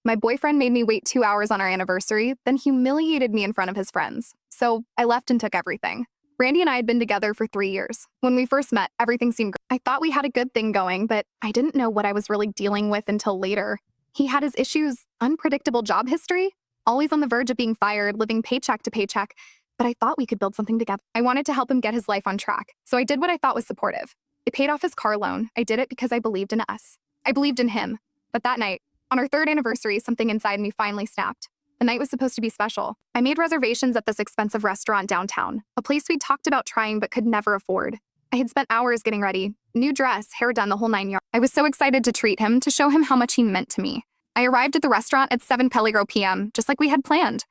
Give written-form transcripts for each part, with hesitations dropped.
My boyfriend made me wait 2 hours on our anniversary, then humiliated me in front of his friends. So I left and took everything. Randy and I had been together for 3 years. When we first met, everything seemed great. I thought we had a good thing going, but I didn't know what I was really dealing with until later. He had his issues, unpredictable job history, always on the verge of being fired, living paycheck to paycheck. But I thought we could build something together. I wanted to help him get his life on track, so I did what I thought was supportive. I paid off his car loan. I did it because I believed in us. I believed in him. But that night, on our third anniversary, something inside me finally snapped. The night was supposed to be special. I made reservations at this expensive restaurant downtown, a place we'd talked about trying but could never afford. I had spent hours getting ready, new dress, hair done, the whole 9 yards. I was so excited to treat him, to show him how much he meant to me. I arrived at the restaurant at 7 p.m., just like we had planned.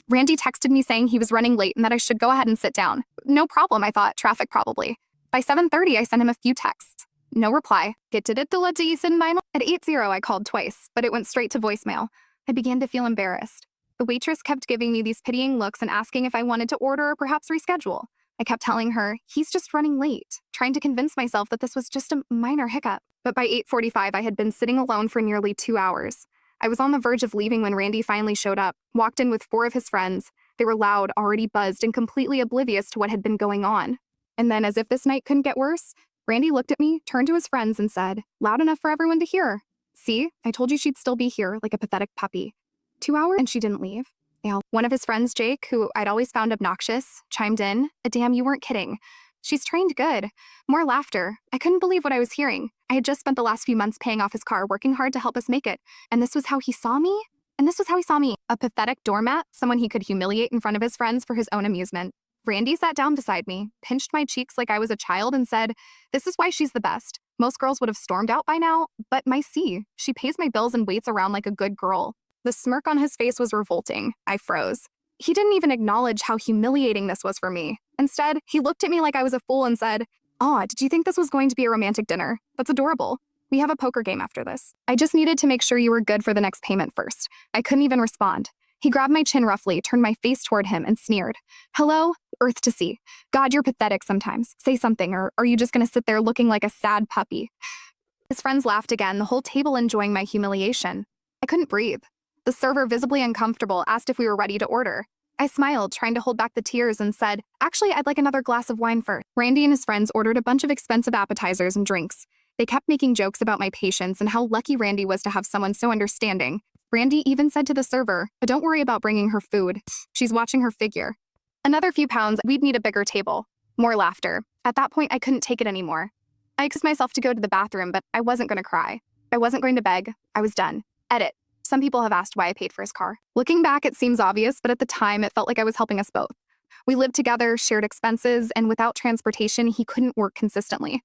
Randy texted me saying he was running late and that I should go ahead and sit down. No problem, I thought, traffic probably. By 7:30, I sent him a few texts. No reply. At 8:00, I called twice, but it went straight to voicemail. I began to feel embarrassed. The waitress kept giving me these pitying looks and asking if I wanted to order or perhaps reschedule. I kept telling her, he's just running late, trying to convince myself that this was just a minor hiccup. But by 8:45, I had been sitting alone for nearly 2 hours. I was on the verge of leaving when Randy finally showed up, walked in with 4 of his friends. They were loud, already buzzed, and completely oblivious to what had been going on. And then, as if this night couldn't get worse, Randy looked at me, turned to his friends, and said, loud enough for everyone to hear, "See, I told you she'd still be here, like a pathetic puppy. 2 hours and she didn't leave." One of his friends, Jake, who I'd always found obnoxious, chimed in, "Damn, you weren't kidding. She's trained good." More laughter. I couldn't believe what I was hearing. I had just spent the last few months paying off his car, working hard to help us make it. And this was how he saw me? A pathetic doormat, someone he could humiliate in front of his friends for his own amusement. Randy sat down beside me, pinched my cheeks like I was a child, and said, "This is why she's the best. Most girls would have stormed out by now, but my C, she pays my bills and waits around like a good girl." The smirk on his face was revolting. I froze. He didn't even acknowledge how humiliating this was for me. Instead, he looked at me like I was a fool and said, "Aw, did you think this was going to be a romantic dinner? That's adorable. We have a poker game after this. I just needed to make sure you were good for the next payment first." I couldn't even respond. He grabbed my chin roughly, turned my face toward him, and sneered. "Hello? Earth to sea. God, you're pathetic sometimes. Say something, or are you just gonna sit there looking like a sad puppy?" His friends laughed again, the whole table enjoying my humiliation. I couldn't breathe. The server, visibly uncomfortable, asked if we were ready to order. I smiled, trying to hold back the tears, and said, "Actually, I'd like another glass of wine first." Randy and his friends ordered a bunch of expensive appetizers and drinks. They kept making jokes about my patience and how lucky Randy was to have someone so understanding. Randy even said to the server, "Don't worry about bringing her food. She's watching her figure." Another few pounds, we'd need a bigger table. More laughter. At that point, I couldn't take it anymore. I excused myself to go to the bathroom, but I wasn't going to cry. I wasn't going to beg. I was done. Edit. Some people have asked why I paid for his car. Looking back, it seems obvious, but at the time, it felt like I was helping us both. We lived together, shared expenses, and without transportation, he couldn't work consistently.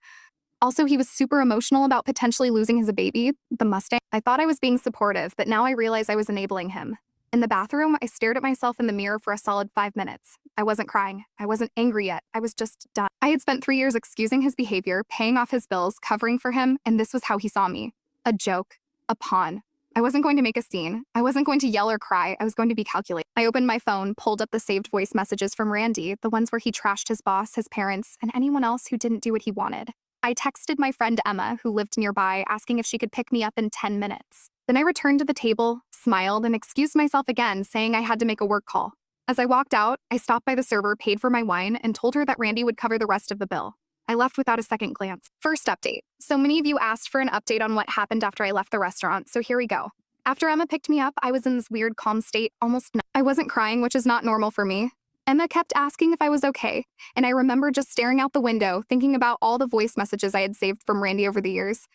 Also, he was super emotional about potentially losing his baby, the Mustang. I thought I was being supportive, but now I realize I was enabling him. In the bathroom, I stared at myself in the mirror for a solid 5 minutes. I wasn't crying. I wasn't angry yet. I was just done. I had spent 3 years excusing his behavior, paying off his bills, covering for him, and this was how he saw me. A joke. A pawn. I wasn't going to make a scene. I wasn't going to yell or cry. I was going to be calculated. I opened my phone, pulled up the saved voice messages from Randy, the ones where he trashed his boss, his parents, and anyone else who didn't do what he wanted. I texted my friend Emma, who lived nearby, asking if she could pick me up in 10 minutes. Then I returned to the table, smiled, and excused myself again, saying I had to make a work call. As I walked out, I stopped by the server, paid for my wine, and told her that Randy would cover the rest of the bill. I left without a second glance. First update. So many of you asked for an update on what happened after I left the restaurant, so here we go. After Emma picked me up, I was in this weird calm state, I wasn't crying, which is not normal for me. Emma kept asking if I was okay, and I remember just staring out the window, thinking about all the voice messages I had saved from Randy over the years.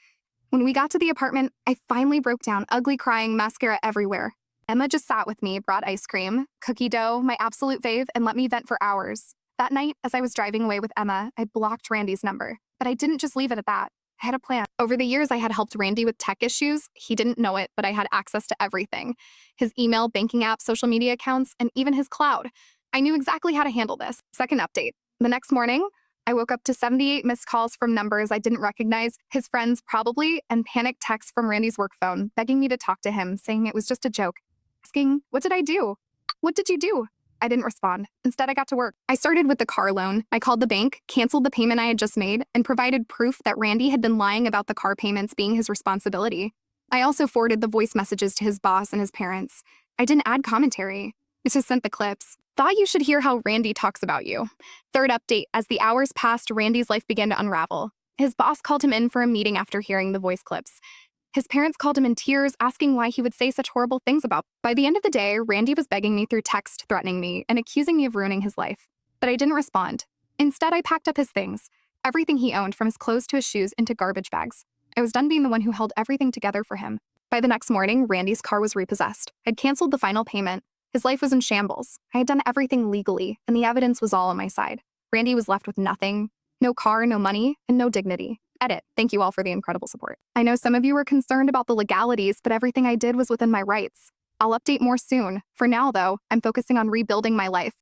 When we got to the apartment, I finally broke down, ugly crying, mascara everywhere. Emma just sat with me, brought ice cream, cookie dough, my absolute fave, and let me vent for hours. That night, as I was driving away with Emma, I blocked Randy's number. But I didn't just leave it at that. I had a plan. Over the years, I had helped Randy with tech issues. He didn't know it, but I had access to everything. His email, banking app, social media accounts, and even his cloud. I knew exactly how to handle this. Second update. The next morning, I woke up to 78 missed calls from numbers I didn't recognize, his friends probably, and panicked texts from Randy's work phone, begging me to talk to him, saying it was just a joke. Asking, what did I do? What did you do? I didn't respond. Instead, I got to work. I started with the car loan. I called the bank, canceled the payment I had just made, and provided proof that Randy had been lying about the car payments being his responsibility. I also forwarded the voice messages to his boss and his parents. I didn't add commentary. I just sent the clips. Thought you should hear how Randy talks about you. Third update, as the hours passed, Randy's life began to unravel. His boss called him in for a meeting after hearing the voice clips. His parents called him in tears, asking why he would say such horrible things about me. By the end of the day, Randy was begging me through text, threatening me, and accusing me of ruining his life. But I didn't respond. Instead, I packed up his things, everything he owned, from his clothes to his shoes, into garbage bags. I was done being the one who held everything together for him. By the next morning, Randy's car was repossessed. I'd canceled the final payment. His life was in shambles. I had done everything legally, and the evidence was all on my side. Randy was left with nothing. No car, no money, and no dignity. Edit. Thank you all for the incredible support. I know some of you were concerned about the legalities, but everything I did was within my rights. I'll update more soon. For now, though, I'm focusing on rebuilding my life.